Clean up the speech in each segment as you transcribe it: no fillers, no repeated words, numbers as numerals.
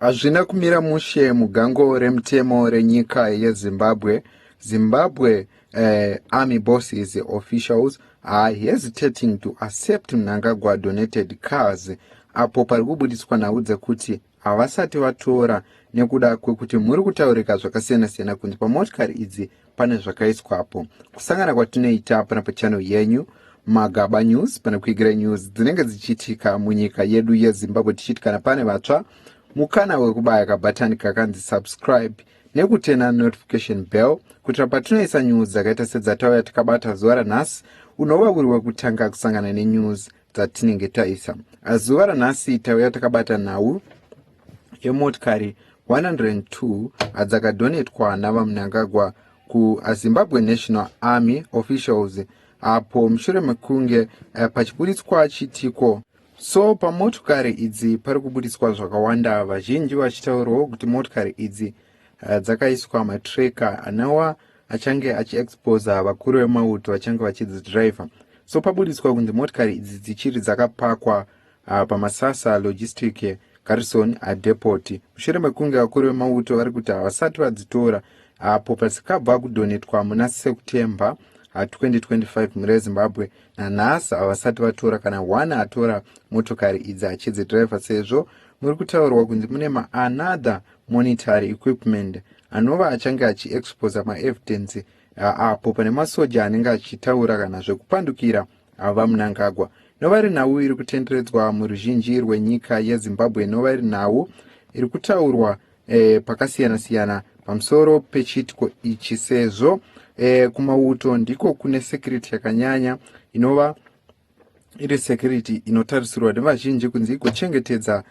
Hazvina kumira mushe mugango remutemo renyika yeZimbabwe. Zimbabwe army bosses officials are hesitating to accept Mnangagwa donated cars apo pari kubudiswa nhau dzekuti havasati vatora nekuda kwekuti muri kutaurika zvakasiyana-siyana kunzi pamotikari idzi pane zvakaiswapo. Kusangana kwatinoita pana pachannel yenyu Magaba News pana kuigira news dzinenge dzichiitika munyika yedu yeZimbabwe, tichiitikana pane vatsva mukana wekubaya kabhatani kakanzi subscribe nekutena notification bell kuti patinoisa news dzakaita sedzatauya takabata zuva ranhasi unova uri wekutanga kusangana nenews dzatinenge taisa. Zuva ranhasi tauya takabata nhau yemotikari 102 dzakadonetwa navaMnangagwa kuZimbabwe National Army officials apo mushure mekunge pachibuditswa chitiko. So pamotokari idzi pari kubuditswa zvakawanda, vazhinji vachitaurawo kuti motokari idzi dzakaiswa matreka anawa achange achiexposa vakuru vemauto vachange vachidzidriver. So pabuditswa kunzi motokari idzi dzichiri dzakapakwa pamasasa logistic garrison depot mushure mekunge vakuru vemauto vari kuti havasati vadzitora apo pasikabva kudonetwa muna September 2025 muri yeZimbabwe. Nanhasi havasati vatora kana one atora motokari idzi achidzidriver, sezvo muri kutaurwa kunzi mune another monetary equipment anova achange achiexposa maevidence apo pane masoja anenge achitaura kana zvekupandukira vaMnangagwa. Inova iri nhau iri kutenderedzwa muruzhinji rwenyika yeZimbabwe, inova iri nhau iri kutaurwa pakasiyana-siyana pamusoro pechitiko ichi, sezvo kumauto ndiko kune security yakanyanya inova iri security inotarisirwa nevazhinji kunzi igochengetedza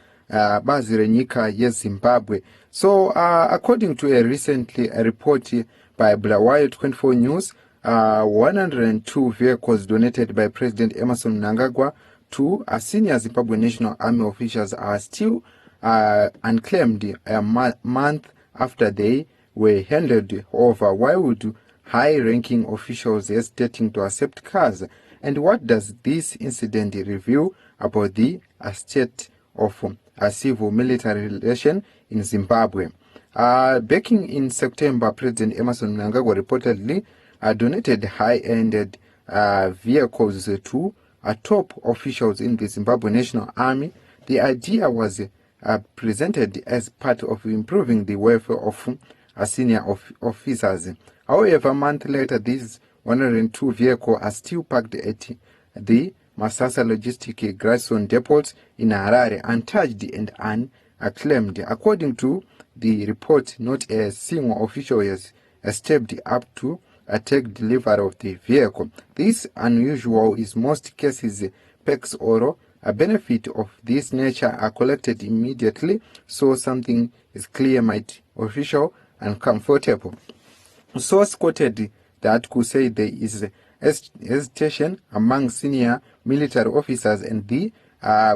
bazi renyika yeZimbabwe. So according to a recently report by Bulawayo 24 News, 102 vehicles donated by President Emmerson Mnangagwa to senior Zimbabwe National Army officials are still unclaimed a month after they were handed over. Why would high-ranking officials hesitating to accept cars? And what does this incident reveal about the state of civil-military relation in Zimbabwe? Back in September, President Emmerson Mnangagwa reportedly donated high-ended vehicles to top officials in the Zimbabwe National Army. The idea was presented as part of improving the welfare of senior officers. However, a month later, these 102 vehicles are still parked at the Masasa Logistic Garrison Depot in Harare, untouched and unclaimed. According to the report, not a single official has stepped up to take delivery of the vehicle. This unusual is most cases perks or a benefit of this nature are collected immediately, so something is clear, might official and comfortable. Source quoted that could say there is hesitation among senior military officers, and the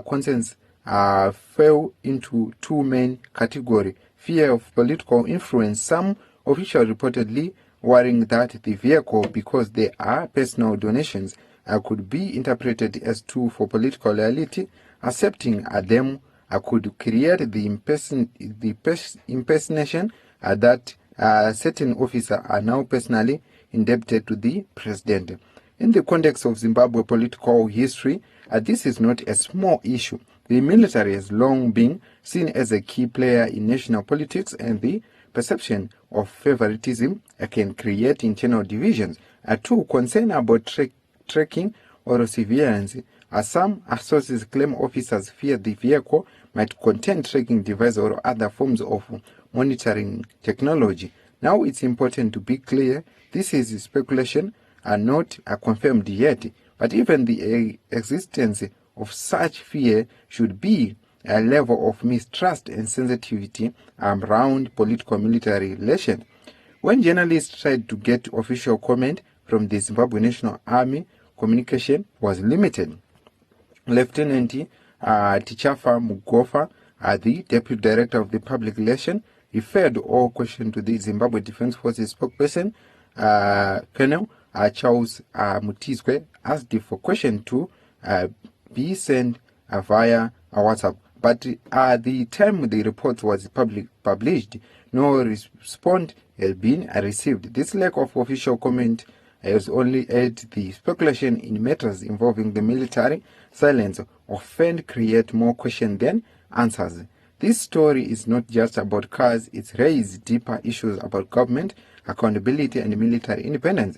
concerns fell into two main categories: fear of political influence. Some officials reportedly worrying that the vehicle, because they are personal donations, could be interpreted as too for political loyalty. Accepting them could create the impersonation that certain officers are now personally indebted to the president. In the context of Zimbabwe political history, this is not a small issue. The military has long been seen as a key player in national politics, and the perception of favoritism can create internal divisions. Two, concern about tracking or surveillance. Some sources claim officers fear the vehicle might contain tracking devices or other forms of monitoring technology. Now it's important to be clear, this is speculation and not confirmed yet, but even the existence of such fear should be a level of mistrust and sensitivity around political military relations. When journalists tried to get official comment from the Zimbabwe National Army, communication was limited. Lieutenant Tichafa Mugofa, the Deputy Director of the Public Relations, referred all questions to the Zimbabwe Defense Forces spokesperson, Colonel Charles Mutizwe, asked for question to be sent via WhatsApp. but at the time the report was published, no response has been received. This lack of official comment has only added the speculation in matters involving the military. Silence often create more questions than answers. This story is not just about cars, it raises deeper issues about government, accountability, and military independence.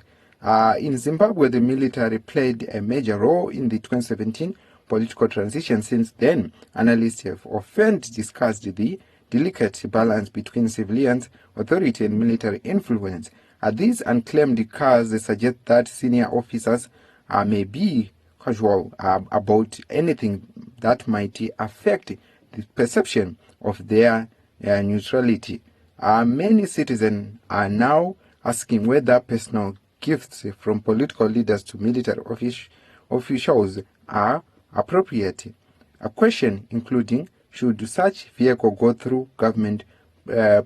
In Zimbabwe, the military played a major role in the 2017 political transition. Since then, analysts have often discussed the delicate balance between civilians, authority, and military influence. These unclaimed cars suggest that senior officers may be casual about anything that might affect the perception of their neutrality. Many citizens are now asking whether personal gifts from political leaders to military officials are appropriate. A question including, should such vehicle go through government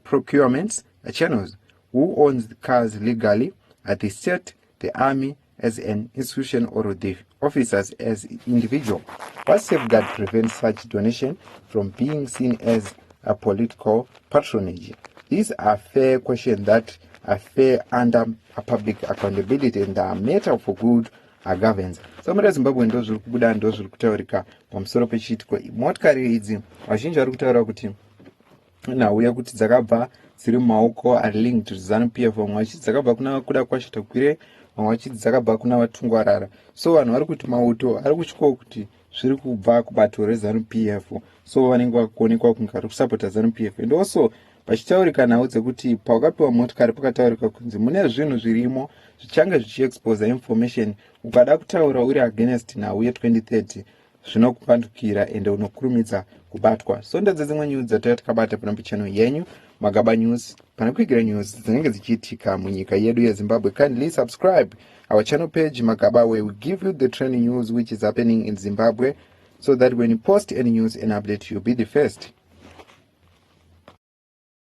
procurement channels? Who owns the cars legally? At the state, the army as an institution, or the officers as individual? What safeguard prevents such donation from being seen as a political patronage? These are fair questions that are fair under a public accountability and are matter for good governance. Samara Zimbabwe ndo zviri kubuda, ndo zviri kutaurika pamusoro pechiitiko. Motikari idzi vazhinji vari kutaura kuti nhauya kuti dzakabva dziri mumaoko ari linked to Zanu PF, vamwe vachiti dzakabva kuna kuda kwashita kwire, vamwe vachiti dzakabva kuna vatungwarara. So vanhu vari kuti mauto ari kutywawo kuti zviri kubva kubato rezanu PF, so vanenge vakuonekwa kunge vari kusapota Zanu PF. And also pachitaurika nhau dzekuti pawakapiwa motikari pakataurika kunzi mune zvinhu zvirimo zvichange zvichiexposa information, ukada kutaura uri against nhau ye2030 zvinokupandukira ende unokurumidza kubatwa. So ndedze dzimwe news dzatanga takabata pano pachannel yenyu Magaba News, pana kuigira news dzinenge dzichiitika munyika yedu yeZimbabwe. Kindly subscribe our channel page Magaba, where we give you the trending news which is happening in Zimbabwe, so that when you post any news and update, you'll be the first.